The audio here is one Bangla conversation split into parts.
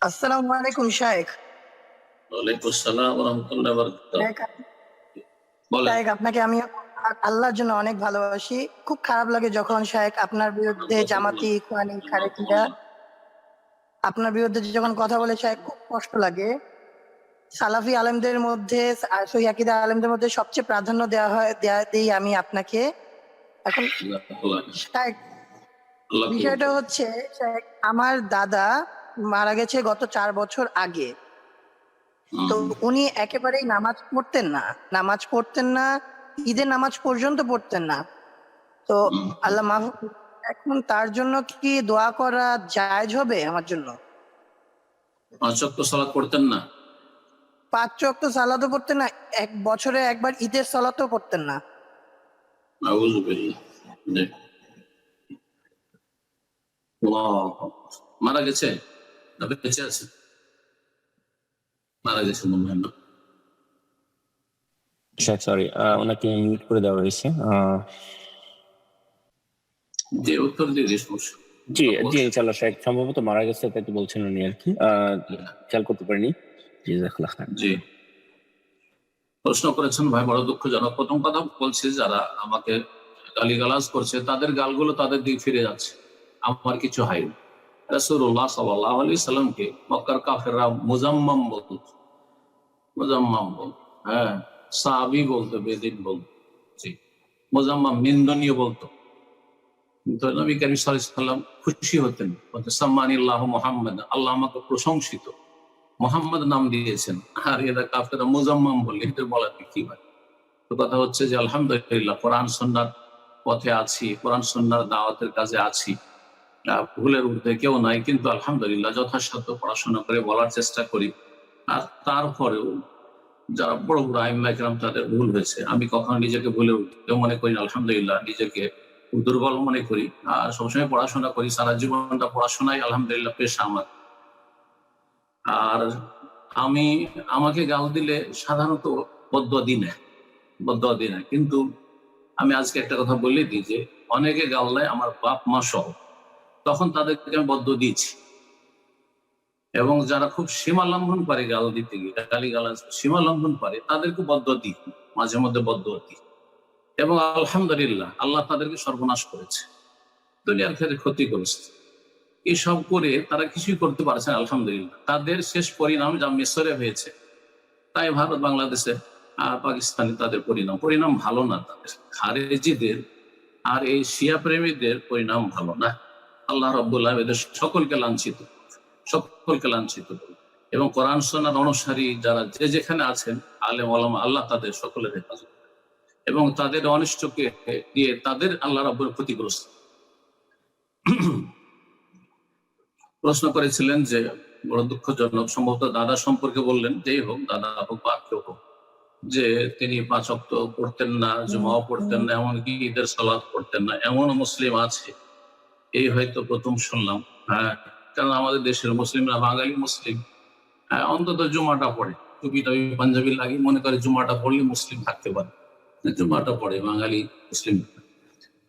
আসসালামু আলাইকুম শায়েখ। ওয়ালাইকুম আসসালাম ওয়া রাহমাতুল্লাহি ওয়া বারাকাতুহু। শায়েখ বলেন। শায়েখ, আপনাকে আমি আল্লাহর জন্য অনেক ভালোবাসি। খুব খারাপ লাগে যখন শায়েখ আপনার বিরুদ্ধে জামাতি, ইখওয়ানি, খারেকিরা আপনার বিরুদ্ধে যখন কথা বলে, শায়েখ খুব কষ্ট লাগে। সালাফি আলেমদের মধ্যে আর সহিহ আকীদা আলেমদের মধ্যে সবচেয়ে প্রাধান্য দেই আমি আপনাকে। এখন শায়েখ, বিষয়টা হচ্ছে শায়েখ, আমার দাদা মারা গেছে গত 4 বছর আগে। তো উনি একেবারেই নামাজ পড়তেন না, ঈদের নামাজ পর্যন্ত পড়তেন না। তো আল্লাহ মাফ। এখন তার জন্য কি দোয়া করা জায়েজ হবে আমার জন্য? 5 ওয়াক্ত সালাত পড়তেন না? 5 ওয়াক্ত সালাতও পড়তেন না, এক বছরে একবার ঈদের সালাতও পড়তেন না। আউযু বিল্লাহ। জি। আল্লাহু আকবার। মারা গেছে না বেঁচে আছে? মারা গেছে মনে হয় না। সরি, ওনাকে মিউট করে দেওয়া হয়েছে। যে উত্তর দিয়ে দিস সমস্যা। জি জি, ইনশাআল্লাহ শায়েখ সম্ভবত মারা গেছে, তাই তো বলছেন উনি আর কি। খেয়াল করতে পারিনি। জাযাকাল্লাহ খাইর। জি, প্রশ্ন করেছেন ভাই, বড় দুঃখজনক। প্রথম কথা বলছি, যারা আমাকে গালিগালাজ করছে তাদের গালগুলো তাদের দিক ফিরে যাচ্ছে, আমার কিছু হয়নি। রাসূলুল্লাহ সাল্লাল্লাহু আলাইহি সাল্লামকে মক্কার কাফেররা মুজাম্মাম বলতো, মুজাম্মাম বলতো। হ্যাঁ, সাহাবী বলতো, বেদিন বলতো। জি, মুজাম্মাম নিন্দনীয় বলতো। কিন্তু নবী করিম সাল্লাল্লাহু আলাইহি সাল্লাম খুশি হতেন, বলতেন সাম্মানিল্লাহু মুহাম্মাদ, আল্লাহ আমাকে প্রশংসিত মুহাম্মদ নাম দিয়েছেন। আর এরা কাফেররা মুজাম্মাম বললে এদের বলার কি হয়? তো কথা হচ্ছে যে আলহামদুলিল্লাহ কোরআন সুন্নাহর পথে আছি, কোরআন সুন্নাহর দাওয়াতের কাজে আছি। ভুলের ঊর্ধ্বে কেউ নাই, কিন্তু আলহামদুলিল্লাহ যথাসাধ্য পড়াশোনা করে বলার চেষ্টা করি। আর তারপরেও যারা বড় বড় আইম্মা কেরাম তাদের ভুল হয়েছে, আমি কখনো নিজেকে ভুলের ঊর্ধ্বে মনে করি না। আলহামদুলিল্লাহ নিজেকে দুর্বল মনে করি। আর সবসময় পড়াশোনা করি, সারা জীবনটা পড়াশোনাই আলহামদুলিল্লাহ পেশা আমার। আর আমাকে গাল দিলে সাধারণত বদদুয়া দিই না, কিন্তু আমি আজকে একটা কথা বলে দিই যে অনেকে গাল দেয় আমার বাপ মা সহ, তখন তাদেরকে আমি বদদুয়া দিয়েছি। এবং যারা খুব সীমা লঙ্ঘন করে গাল দিতে গিয়ে, গালিগালাজ সীমা লঙ্ঘন করে, তাদেরকে বদদুয়া দিই, মাঝে মধ্যে বদদুয়া দিই। এবং আলহামদুলিল্লাহ আল্লাহ তাদেরকে সর্বনাশ করেছে, দুনিয়ার ক্ষেত্রে ক্ষতি করেছে। এসব করে তারা কিছুই করতে পারছে না। আলহামদুলিল্লাহ তাদের শেষ পরিণাম যা মিসরে হয়েছে, তাই ভারত, বাংলাদেশে আর পাকিস্তানে তাদের পরিণাম ভালো না। তাদের খারেজিদের আর এই শিয়া প্রেমীদের পরিণাম ভালো না। আল্লাহ রাব্বুল আলামিন এদের সকলকে লাঞ্ছিত করুন। এবং কোরআন সুন্নাহর অনুসারী যারা যে যেখানে আছেন, আলেম ওলামা, আল্লাহ তাদের সকলের হেফাজত এবং তাদের অনিষ্টকে দিয়ে তাদের আল্লাহ রাব্বুল ক্ষতিগ্রস্ত। প্রশ্ন করেছিলেন যে বড় দুঃখজনক, সম্ভবত দাদা সম্পর্কে বললেন, যেই হোক, দাদা হোক বা কেউ হোক, যে তিনি 5 ওয়াক্ত পড়তেন না, জুমাও পড়তেন না, এমনকি ঈদের সালাত পড়তেন না, এমনও মুসলিম আছে, এই হয়তো প্রথম শুনলাম। হ্যাঁ, কারণ আমাদের দেশের মুসলিমরা, বাঙালি মুসলিম, অন্তত জুমাটা পড়ে, টুপি টুপি পাঞ্জাবি লাগিয়ে মনে করে জুমাটা পড়লে মুসলিম থাকতে পারে। জুমাটা পড়ে বাঙালি মুসলিম।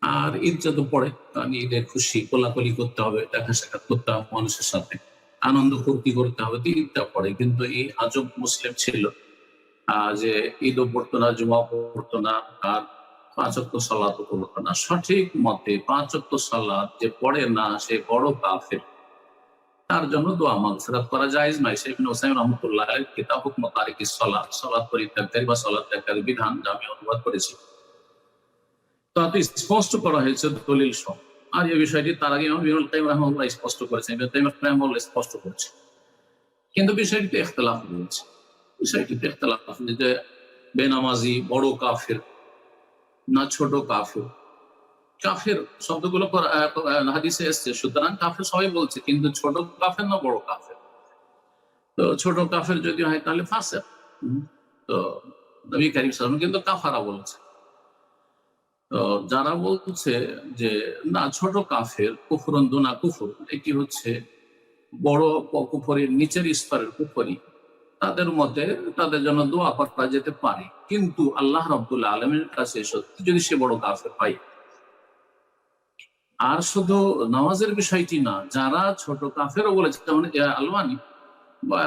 আর ঈদ যত পড়ে, আমি ঈদের খুশি কোলাকুলি করতে হবে, দেখা সাক্ষাৎ করতে হবে মানুষের সাথে, আনন্দ ফুর্তি করতে হবে, ঈদটা পড়ে। কিন্তু এই আজব মুসলিম ছিল যে ঈদও পড়তো না, জুমাও পড়তো না, আর 5 ওয়াক্ত সালাতও পড়তো না। সঠিক মতে 5 ওয়াক্ত সালাত যে পড়ে না, সে বড় কাফের। তার জন্য দোয়া মাগফিরাত করা জায়েজ নয়। শেখ ইবনে উসাইমিন রাহমাতুল্লাহ আলাইহি কিতাব হুকম তারিকিস সালাত, সালাত পরিত্যাগকারী বা সালাত ত্যাগকারীর বিধান, যা আমি অনুবাদ করেছি, তাতে স্পষ্ট করা হয়েছে দলিল সহ। আর এই বিষয়টি তার আগে ইবনুল কাইয়িম রাহিমাহুল্লাহ স্পষ্ট করেছেন, ইবনে তাইমিয়্যাহ রাহিমাহুল্লাহ স্পষ্ট করেছে। কিন্তু বিষয়টিতে ইখতিলাফ রয়েছে। যে বেনামাজি বড় কাফের না ছোট কাফের। কাফের শব্দগুলো হাদিসে এসছে, সুতরাং কাফের সবাই বলছে, কিন্তু ছোট কাফের না বড় কাফের। তো ছোট কাফের যদি হয় তাহলে ফাসিক। তো নবী কারীম সাল্লাল্লাহু আলাইহি ওয়াসাল্লাম কিন্তু কাফারা বলছে। তো যারা বলছে যে না, ছোট কাফের, কুফরুন দুনা কুফর, এটি হচ্ছে বড় কুফরের নিচের স্তরের কুফরি, তাদের মতে তাদের জন্য দোয়া করা যেতে পারে, কিন্তু আল্লাহ রাব্বুল আলামিনের কাছে সত্যি যদি সে বড় কাফের হয়। আর শুধু নামাজের বিষয়টি না, যারা ছোট কাফেরও বলেছে, যেমন আলবানী বা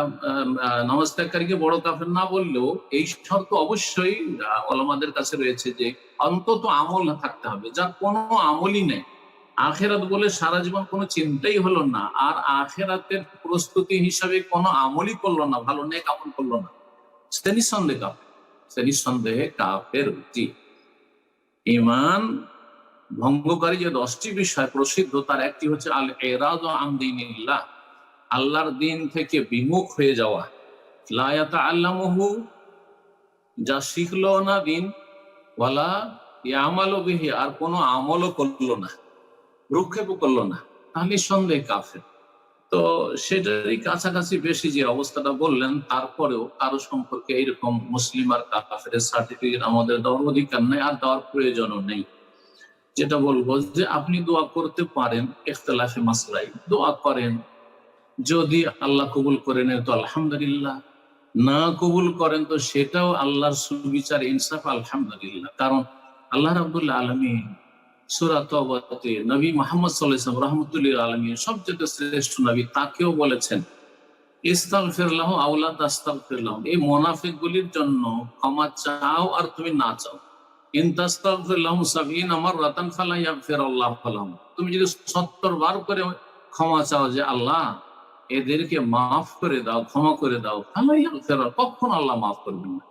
নামাজ ত্যাগকারীকে বড় কাফের না বললেও এই শর্ত অবশ্যই ওলামাদের কাছে রয়েছে যে অন্তত আমল থাকতে হবে, যার কোনো আমলই নেই, আখেরাত বলে সারা জীবন কোনো চিন্তাই হলো না, আর আখেরাতের প্রস্তুতি হিসাবে কোনো আমলই করলো না, ভালো নেক আমল করলো না, সে নিঃসন্দেহে কাফের, সে নিঃসন্দেহে কাফের। জি, ঈমান ভঙ্গকারী যে 10টি বিষয় প্রসিদ্ধ, তার একটি হচ্ছে আল ইরাদু আন দীনিল্লাহ, আল্লাহর দিন থেকে বিমুখ হয়ে যাওয়া, লা ইয়াতাআল্লামুহু, যা শিখলো না দিন, ওয়ালা ইয়ামালু বিহি, আর কোনো আমলও করলো না, ভ্রুক্ষেপও করলো না, তাহলে সন্দেহ কাফের। তো সেটারই কাছাকাছি বেশি যে অবস্থাটা বললেন, তারপরেও কারো সম্পর্কে এইরকম মুসলিম আর কাফের সার্টিফিকেট আমাদের দেওয়ার অধিকার নেই, আর দেওয়ার প্রয়োজনও নেই। যেটা বলবো যে আপনি দোয়া করতে পারেন, ইখতিলাফে মাসলাই দোয়া করেন, যদি আল্লাহ কবুল করে নেন তো আলহামদুলিল্লাহ, না কবুল করেন তো সেটাও আল্লাহর সুবিচার, ইনসাফ, আলহামদুলিল্লাহ। কারণ আল্লাহ রাব্বুল আলামিন সূরা তাওবাতে নবী মুহাম্মদ সাল্লাল্লাহু আলাইহি ওয়াসাল্লাম রাহমাতুল লিল আলামিন, সবচেয়ে শ্রেষ্ঠ নবী, তাকেও বলেছেন ইস্তাগফির লাহু আও লা তাস্তাগফির লাহু, এই মুনাফিকগুলির জন্য ক্ষমা চাও আর তুমি না চাও, ইন তাস্তাগফির লাহুম ৭০ মাররাতান ফালা ইয়াগফিরুল্লাহু লাহুম, তুমি যদি ৭০ বার করে ক্ষমা চাও যে আল্লাহ এদেরকে মাফ করে দাও, ক্ষমা করে দাও, ফালা ইয়াগফির, কখনো আল্লাহ মাফ করবেন না।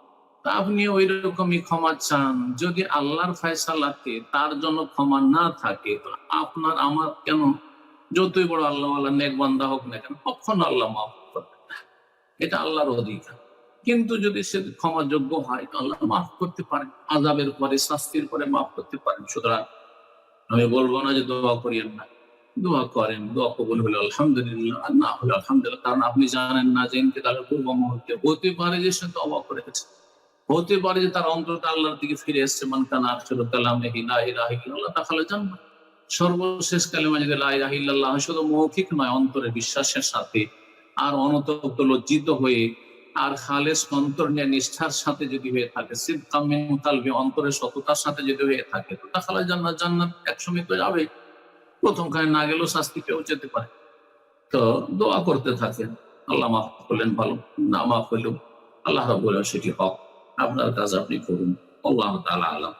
তা আপনি ওই রকমই ক্ষমা চান, যদি আল্লাহর ফয়সালাতে তার জন্য ক্ষমা না থাকে, তো আপনার আমার কেন, যতই বড় আল্লাহ নেক বান্দা হোক না কেন, কখনো আল্লাহ মাফ করবেন না, এটা আল্লাহর অধিকার। কিন্তু যদি সে ক্ষমাযোগ্য হয় তো আল্লাহ মাফ করতে পারেন, আযাবের পরে, শাস্তির পরে মাফ করতে পারেন। সুতরাং আমি বলবো না যে দোয়া করিয়েন না, দোয়া করেন, দোয়া কবুল হলে আলহামদুলিল্লাহ, আর না হলে আলহামদুলিল্লাহ। কারণ আপনি জানেন না যে ইন্তেকালের পূর্ব মুহূর্তে হতে পারে যে সে তওবা করেছে, হতে পারে যে তার অন্তরটা আল্লাহর দিকে ফিরে এসেছে, মান কানা আখিরু কালামিহি লা ইলাহা ইল্লাল্লাহ দাখালা জান্নাহ, সর্বশেষ কালেমা যদি লা ইলাহা ইল্লাল্লাহ, শুধু মৌখিক নয়, অন্তরে বিশ্বাসের সাথে আর অনন্তপ্ত লজ্জিত হয়ে আর খালেস অন্তর নিয়ে নিষ্ঠার সাথে যদি হয়ে থাকে, সিদকাম মিন কালবি, অন্তরের সততার সাথে যদি হয়ে থাকে, তো দাখালা জান্নাহ, জান্নাত একসময় তো যাবে, প্রথম খানে না গেলেও শাস্তি পেয়েও যেতে পারে। তো দোয়া করতে থাকেন, আল্লাহ মাফ করলেন ভালো, না মাফ হলেও আল্লাহ রাব্বুল আলামিন সেটি হক, আপনার কাজ আপনি করুন। আল্লাহ তাআলা আলাম।